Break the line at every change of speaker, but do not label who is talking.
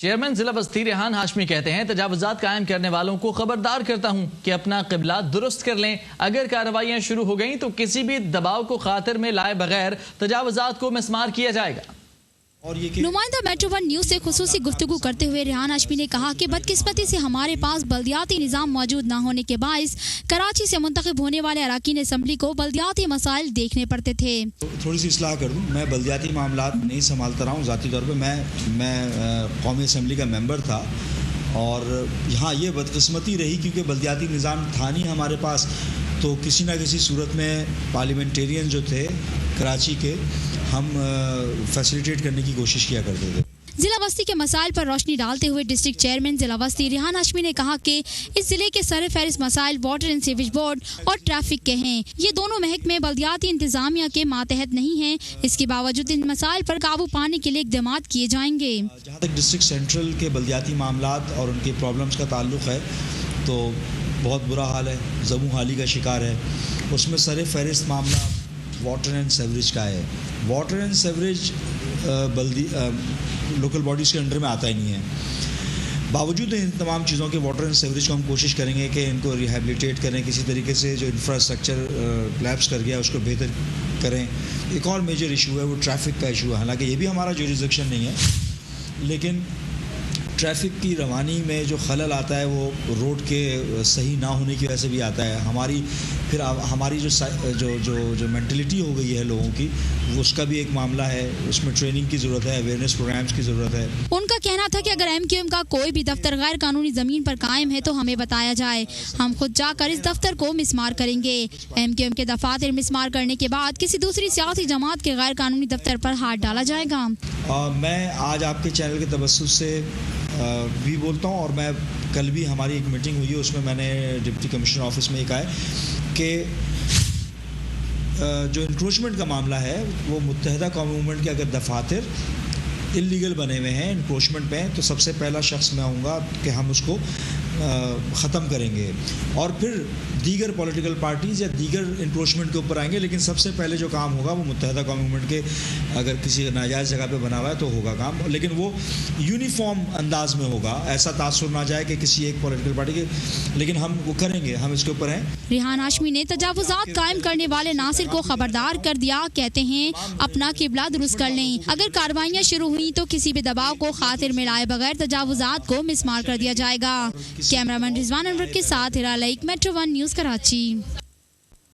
Chairman ضلع بستی ریحان ہاشمی کہتے ہیں تجاوزات قائم کرنے والوں کو خبردار کرتا ہوں کہ اپنا قبلہ درست کر لیں. اگر کارروائیاں شروع ہو گئیں تو کسی بھی دباؤ کو خاطر میں لائے بغیر تجاوزات کو مسمار کیا جائے گا.
نمائندہ میٹرو ون نیوز سے خصوصی گفتگو کرتے ہوئے ریحان ہاشمی نے کہا کہ بدقسمتی سے ہمارے پاس بلدیاتی نظام موجود نہ ہونے کے باعث کراچی سے منتخب ہونے والے اراکین اسمبلی کو بلدیاتی مسائل دیکھنے پڑتے تھے.
تھوڑی سی اصلاح کر دوں, میں بلدیاتی معاملات نہیں سنبھالتا رہا ہوں. ذاتی طور پہ میں قومی اسمبلی کا ممبر تھا اور یہاں یہ بدقسمتی رہی کیونکہ بلدیاتی نظام تھا نہیں ہمارے پاس, تو کسی نہ کسی صورت میں پارلیمنٹیرین جو تھے کراچی کے, ہم فیسیلیٹیٹ کرنے کی کوشش کیا کرتے تھے.
ضلع بستی کے مسائل پر روشنی ڈالتے ہوئے ڈسٹرکٹ چیئرمین ضلع بستی ریحان ہاشمی نے کہا کہ اس ضلع کے سر فہرست مسائل واٹر اینڈ سیویج بورڈ اور ٹریفک کے ہیں. یہ دونوں محکمے بلدیاتی انتظامیہ کے ماتحت نہیں ہیں. اس کے باوجود ان مسائل پر قابو پانے کے لیے اقدامات کیے جائیں گے.
جہاں تک ڈسٹرکٹ سینٹرل کے بلدیاتی معاملات اور ان کے پرابلمس کا تعلق ہے تو بہت برا حال ہے, زبوں حالی کا شکار ہے. اس میں سر فہرست معاملہ واٹر اینڈ سیوریج کا ہے. Water and sewerage local bodies کے انڈر میں آتا ہی نہیں ہے. باوجود ان تمام چیزوں کے واٹر اینڈ سیوریج کو ہم کوشش کریں گے کہ ان کو ریہیبلیٹیٹ کریں, کسی طریقے سے جو انفراسٹرکچر لیپس کر گیا اس کو بہتر کریں. ایک اور میجر ایشو ہے وہ ٹریفک کا ایشو ہے. حالانکہ یہ بھی ہمارا جوریزڈکشن نہیں ہے, لیکن ٹریفک کی روانی میں جو خلل آتا ہے وہ روڈ کے صحیح نہ ہونے کی وجہ سے بھی آتا ہے. ہماری جو مینٹلٹی ہو گئی ہے لوگوں کی, اس کا بھی ایک معاملہ ہے. اس میں ٹریننگ کی ضرورت ہے, اویئرنیس پروگرامز کی ضرورت ہے.
ان کا کہنا تھا کہ اگر MQM کا کوئی بھی دفتر غیر قانونی زمین پر قائم ہے تو ہمیں بتایا جائے, ہم خود جا کر اس دفتر کو مسمار کریں گے. MQM کے دفاتر مسمار کرنے کے بعد کسی دوسری سیاسی جماعت کے غیر قانونی دفتر پر ہاتھ ڈالا جائے گا.
میں آج آپ کے چینل کے توسط سے بھی بولتا ہوں, اور میں کل بھی ہماری ایک میٹنگ ہوئی ہے, اس میں میں نے ڈپٹی کمشنر آفس میں کہا ہے کہ جو انکروچمنٹ کا معاملہ ہے وہ متحدہ قومی موومنٹ کے اگر دفاتر انلیگل بنے ہوئے ہیں, انکروچمنٹ پہ ہیں, تو سب سے پہلا شخص میں ہوں گا کہ ہم اس کو ختم کریں گے, اور پھر دیگر پولیٹیکل پارٹیز یا دیگر انکروچمنٹ کے اوپر آئیں گے. لیکن سب سے پہلے جو کام ہوگا وہ متحدہ قومی موومنٹ کے اگر کسی ناجائز جگہ پہ بنا ہوا ہے تو ہوگا کام, لیکن وہ یونیفارم انداز میں ہوگا. ایسا تاثر نہ جائے کہ کسی ایک پولیٹیکل پارٹی کے, لیکن ہم وہ کریں گے, ہم اس کے اوپر ہیں.
ریحان ہاشمی نے تجاوزات قائم کرنے والے ناصر کو خبردار کر دیا. کہتے ہیں اپنا قبلہ درست کر لیں. اگر کارروائیاں شروع ہوئی تو کسی بھی دباؤ کو خاطر میں لائے بغیر تجاوزات کو مسمار کر دیا جائے گا. کیمرہ مین رضوان انور کے ساتھ ہیرا like, metro one news Karachi.